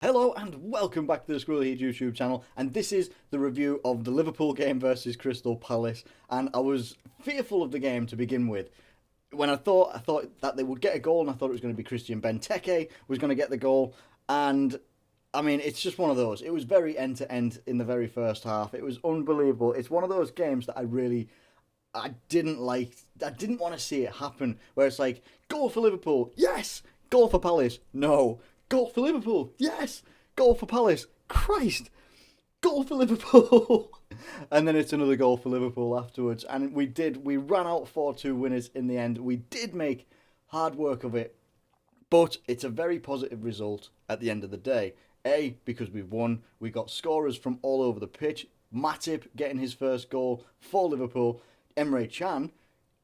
Hello and welcome back to the Squirrel Heat YouTube channel, and this is the review of the Liverpool game versus Crystal Palace. And I was fearful of the game to begin with. When I thought that they would get a goal, and I thought it was going to be Christian Benteke was going to get the goal. And I mean, it's just one of those. It was very end to end in the very first half. It was unbelievable. It's one of those games that I didn't like. I didn't want to see it happen. Where it's like goal for Liverpool, yes. Goal for Palace, no. Goal for Liverpool, yes. Goal for Palace, Christ. Goal for Liverpool. And then it's another goal for Liverpool afterwards. And we ran out 4-2 winners in the end. We did make hard work of it, but it's a very positive result at the end of the day. A, because we've won. We got scorers from all over the pitch. Matip getting his first goal for Liverpool. Emre Can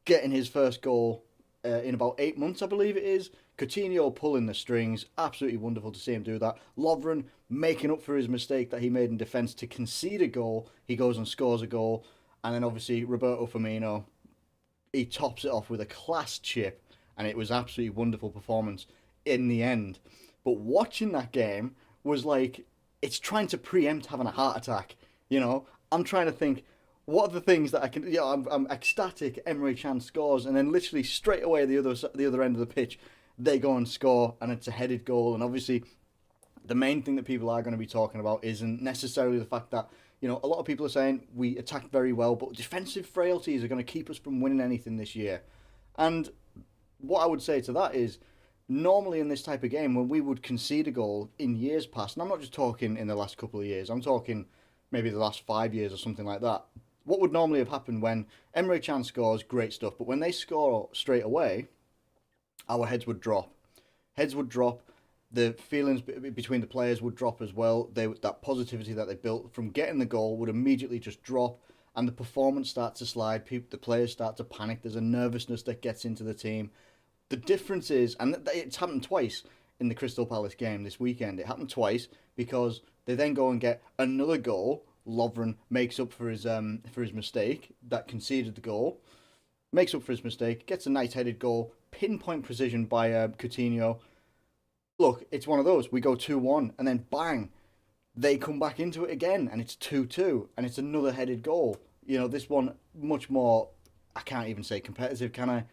getting his first goal in about 8 months, I believe it is. Coutinho pulling the strings. Absolutely wonderful to see him do that. Lovren making up for his mistake that he made in defence to concede a goal. He goes and scores a goal. And then obviously Roberto Firmino, he tops it off with a class chip. And it was absolutely wonderful performance in the end. But watching that game was like, it's trying to preempt having a heart attack. You know, I'm trying to think, what are the things that I can? Yeah, I'm ecstatic. Emre Can scores, and then literally straight away the other end of the pitch, they go and score, and it's a headed goal. And obviously, the main thing that people are going to be talking about isn't necessarily the fact that a lot of people are saying we attacked very well, but defensive frailties are going to keep us from winning anything this year. And what I would say to that is, normally in this type of game, when we would concede a goal in years past, and I'm not just talking in the last couple of years, I'm talking maybe the last 5 years or something like that. What would normally have happened when Emre Can scores, great stuff, but when they score straight away, our heads would drop. Heads would drop. The feelings between the players would drop as well. That positivity that they built from getting the goal would immediately just drop, and the performance starts to slide. The players start to panic. There's a nervousness that gets into the team. The difference is, and it's happened twice in the Crystal Palace game this weekend. It happened twice because they then go and get another goal. Lovren makes up for his mistake that conceded the goal. Makes up for his mistake, gets a nice headed goal, pinpoint precision by Coutinho. Look, it's one of those. We go 2-1, and then bang, they come back into it again, and it's 2-2, and it's another headed goal. This one much more. I can't even say competitive, can I?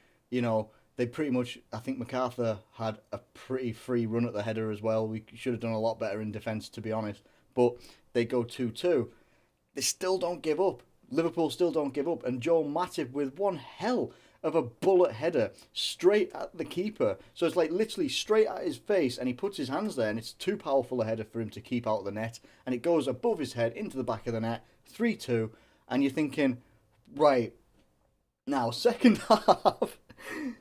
They pretty much. I think MacArthur had a pretty free run at the header as well. We should have done a lot better in defence, to be honest. But they go 2-2. They still don't give up. Liverpool still don't give up. And Joel Matip with one hell of a bullet header straight at the keeper. So it's like literally straight at his face, and he puts his hands there, and it's too powerful a header for him to keep out of the net. And it goes above his head into the back of the net, 3-2. And you're thinking, right, now second half,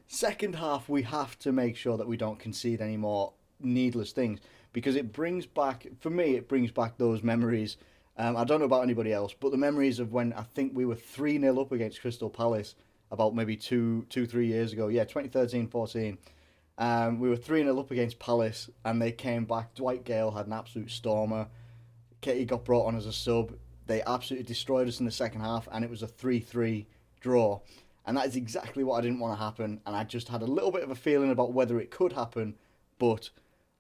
second half, we have to make sure that we don't concede any more needless things, because it brings back, for me, it brings back those memories. I don't know about anybody else, but the memories of when I think we were 3-0 up against Crystal Palace about maybe 3 years ago. Yeah, 2013-14. We were 3-0 up against Palace, and they came back. Dwight Gale had an absolute stormer. Katie got brought on as a sub. They absolutely destroyed us in the second half, and it was a 3-3 draw. And that is exactly what I didn't want to happen, and I just had a little bit of a feeling about whether it could happen, but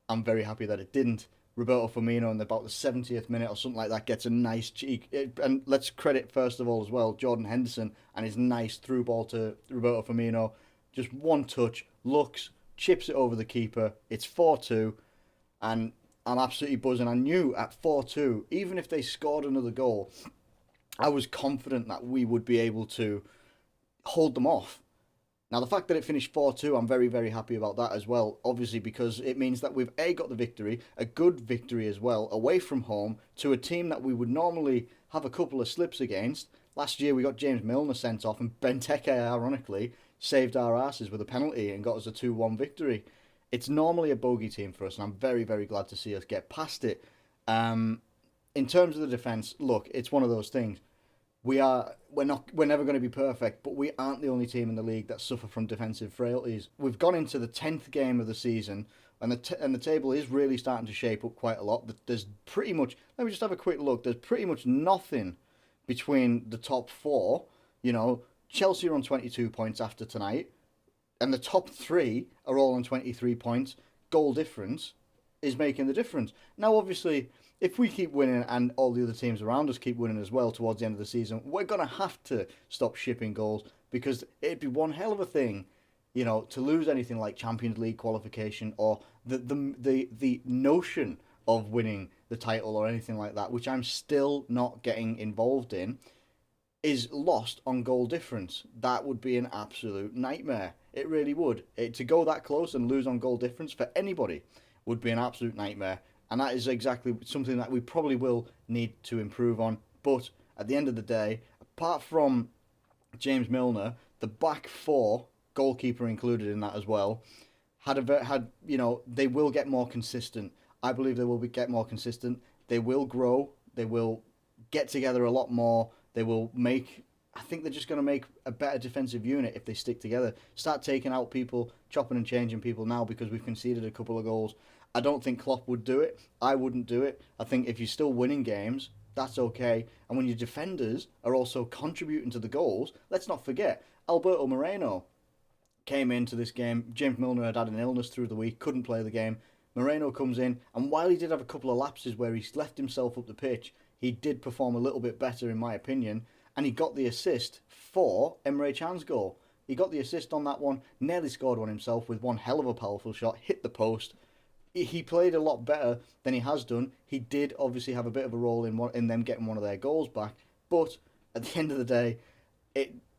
I'm very happy that it didn't. Roberto Firmino in about the 70th minute or something like that gets a nice cheek. And let's credit first of all as well Jordan Henderson and his nice through ball to Roberto Firmino. Just one touch, looks, chips it over the keeper. It's 4-2, and I'm absolutely buzzing. I knew at 4-2, even if they scored another goal, I was confident that we would be able to hold them off. Now, the fact that it finished 4-2, I'm very, very happy about that as well, obviously, because it means that we've A, got the victory, a good victory as well, away from home, to a team that we would normally have a couple of slips against. Last year, we got James Milner sent off, and Benteke, ironically, saved our asses with a penalty and got us a 2-1 victory. It's normally a bogey team for us, and I'm very, very glad to see us get past it. In terms of the defence, look, it's one of those things. We're never going to be perfect, but we aren't the only team in the league that suffer from defensive frailties. We've gone into the 10th game of the season, and the table is really starting to shape up quite a lot. There's pretty much, let me just have a quick look. There's pretty much nothing between the top four. Chelsea are on 22 points after tonight, and the top three are all on 23 points. Goal difference. is making the difference. Now, obviously, if we keep winning and all the other teams around us keep winning as well towards the end of the season, we're going to have to stop shipping goals because it'd be one hell of a thing, to lose anything like Champions League qualification or the notion of winning the title or anything like that, which I'm still not getting involved in, is lost on goal difference. That would be an absolute nightmare. It really would. To go that close and lose on goal difference for anybody would be an absolute nightmare. And that is exactly something that we probably will need to improve on. But at the end of the day, apart from James Milner, the back four, goalkeeper included in that as well, they will get more consistent. I believe they will get more consistent. They will grow. They will get together a lot more. They will make. I think they're just going to make a better defensive unit if they stick together. Start taking out people, chopping and changing people now because we've conceded a couple of goals. I don't think Klopp would do it. I wouldn't do it. I think if you're still winning games, that's okay. And when your defenders are also contributing to the goals, let's not forget Alberto Moreno came into this game. James Milner had an illness through the week, couldn't play the game. Moreno comes in, and while he did have a couple of lapses where he left himself up the pitch, he did perform a little bit better, in my opinion, and he got the assist for Emre Can's goal. He got the assist on that one, nearly scored one himself with one hell of a powerful shot, hit the post. He played a lot better than he has done. He did obviously have a bit of a role in them getting one of their goals back, but at the end of the day,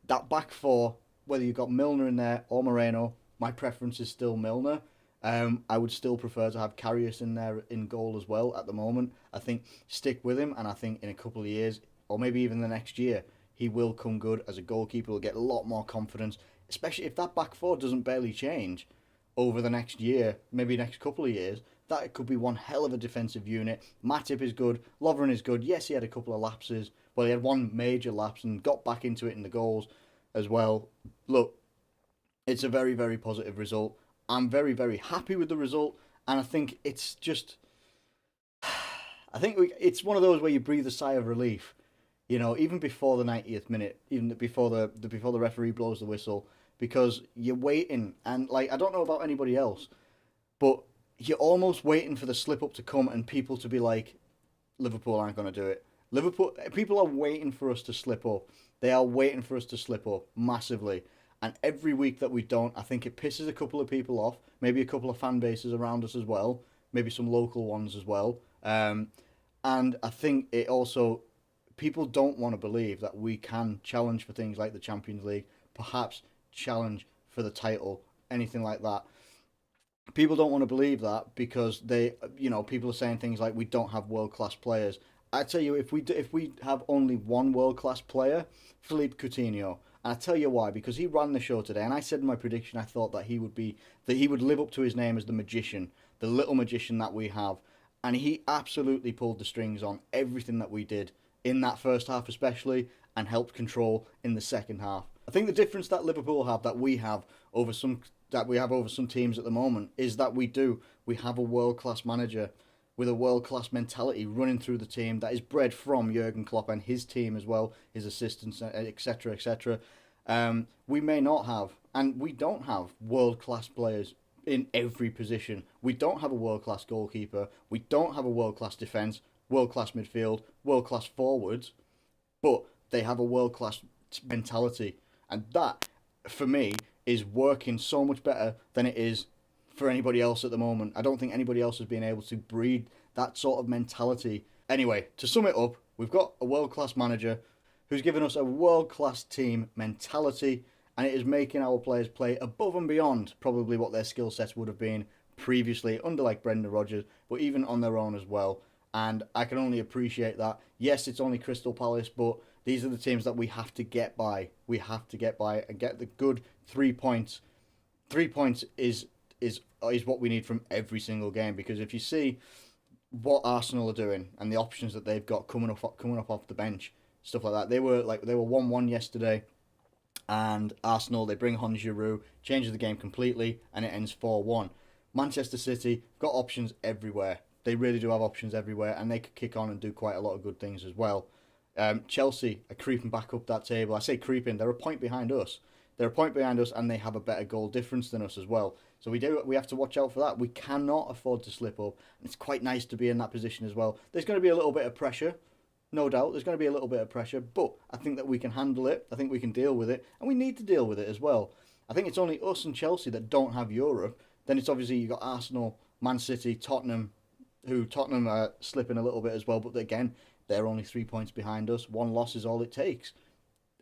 that back four, whether you've got Milner in there or Moreno, my preference is still Milner. I would still prefer to have Karius in there in goal as well at the moment. I think stick with him, and I think in a couple of years, or maybe even the next year, he will come good as a goalkeeper. He'll get a lot more confidence, especially if that back four doesn't barely change over the next year, maybe next couple of years. That could be one hell of a defensive unit. Matip is good. Lovren is good. Yes, he had a couple of lapses. Well, he had one major lapse and got back into it in the goals as well. Look, it's a very, very positive result. I'm very, very happy with the result, and I think it's just, it's one of those where you breathe a sigh of relief, even before the 90th minute, even before the referee blows the whistle, because you're waiting, and I don't know about anybody else, but you're almost waiting for the slip up to come and people to be like, Liverpool aren't going to do it. People are waiting for us to slip up. They are waiting for us to slip up massively. And every week that we don't, I think it pisses a couple of people off, maybe a couple of fan bases around us as well, maybe some local ones as well. And I think it also, people don't want to believe that we can challenge for things like the Champions League, perhaps challenge for the title, anything like that. People don't want to believe that because people are saying things like we don't have world-class players. I tell you, if we have only one world-class player, Philippe Coutinho. And I tell you why, because he ran the show today, and I said in my prediction I thought that he would live up to his name as the magician, the little magician that we have, and he absolutely pulled the strings on everything that we did in that first half especially, and helped control in the second half. I think the difference that Liverpool have that we have over some teams at the moment is that we have a world-class manager with a world-class mentality running through the team that is bred from Jurgen Klopp and his team as well, his assistants, etc., etc. We may not have, and we don't have world-class players in every position. We don't have a world-class goalkeeper. We don't have a world-class defence, world-class midfield, world-class forwards, but they have a world-class mentality. And that, for me, is working so much better than it is for anybody else at the moment. I don't think anybody else has been able to breed that sort of mentality. Anyway, to sum it up, we've got a world-class manager who's given us a world-class team mentality, and it is making our players play above and beyond probably what their skill sets would have been previously under like Brendan Rodgers, but even on their own as well. And I can only appreciate that. Yes, it's only Crystal Palace, but these are the teams that we have to get by. We have to get by and get the good 3 points. 3 points is what we need from every single game, because if you see what Arsenal are doing and the options that they've got coming up off the bench, stuff like that, they were 1-1 yesterday, and Arsenal, they bring on Giroud, changes the game completely, and it ends 4-1. Manchester City got options everywhere. They really do have options everywhere, and they could kick on and do quite a lot of good things as well. Chelsea are creeping back up that table. I say creeping, they're a point behind us. they're a point behind us and they have a better goal difference than us as well. So we have to watch out for that. We cannot afford to slip up. It's quite nice to be in that position as well. There's going to be a little bit of pressure, no doubt. There's going to be a little bit of pressure, but I think that we can handle it. I think we can deal with it, and we need to deal with it as well. I think it's only us and Chelsea that don't have Europe. Then it's obviously you've got Arsenal, Man City, Tottenham, who Tottenham are slipping a little bit as well, but again, they're only 3 points behind us. One loss is all it takes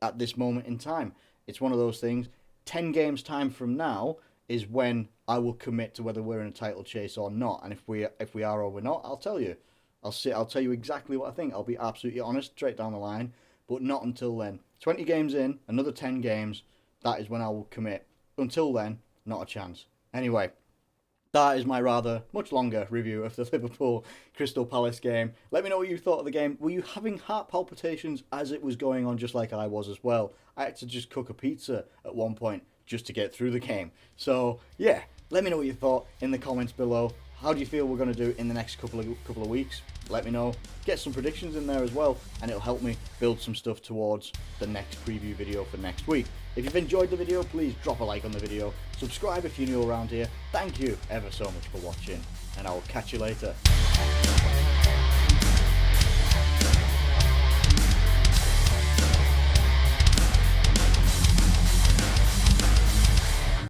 at this moment in time. It's one of those things. 10 games time from now is when I will commit to whether we're in a title chase or not. And if we are or we're not, I'll tell you. I'll tell you exactly what I think. I'll be absolutely honest, straight down the line, but not until then. 20 games in, another 10 games, that is when I will commit. Until then, not a chance. Anyway, that is my rather much longer review of the Liverpool Crystal Palace game. Let me know what you thought of the game. Were you having heart palpitations as it was going on, just like I was as well? I had to just cook a pizza at one point just to get through the game. So yeah, let me know what you thought in the comments below. How do you feel we're going to do in the next couple of weeks? Let me know. Get some predictions in there as well, and it'll help me build some stuff towards the next preview video for next week. If you've enjoyed the video, please drop a like on the video. Subscribe if you're new around here. Thank you ever so much for watching, and I will catch you later.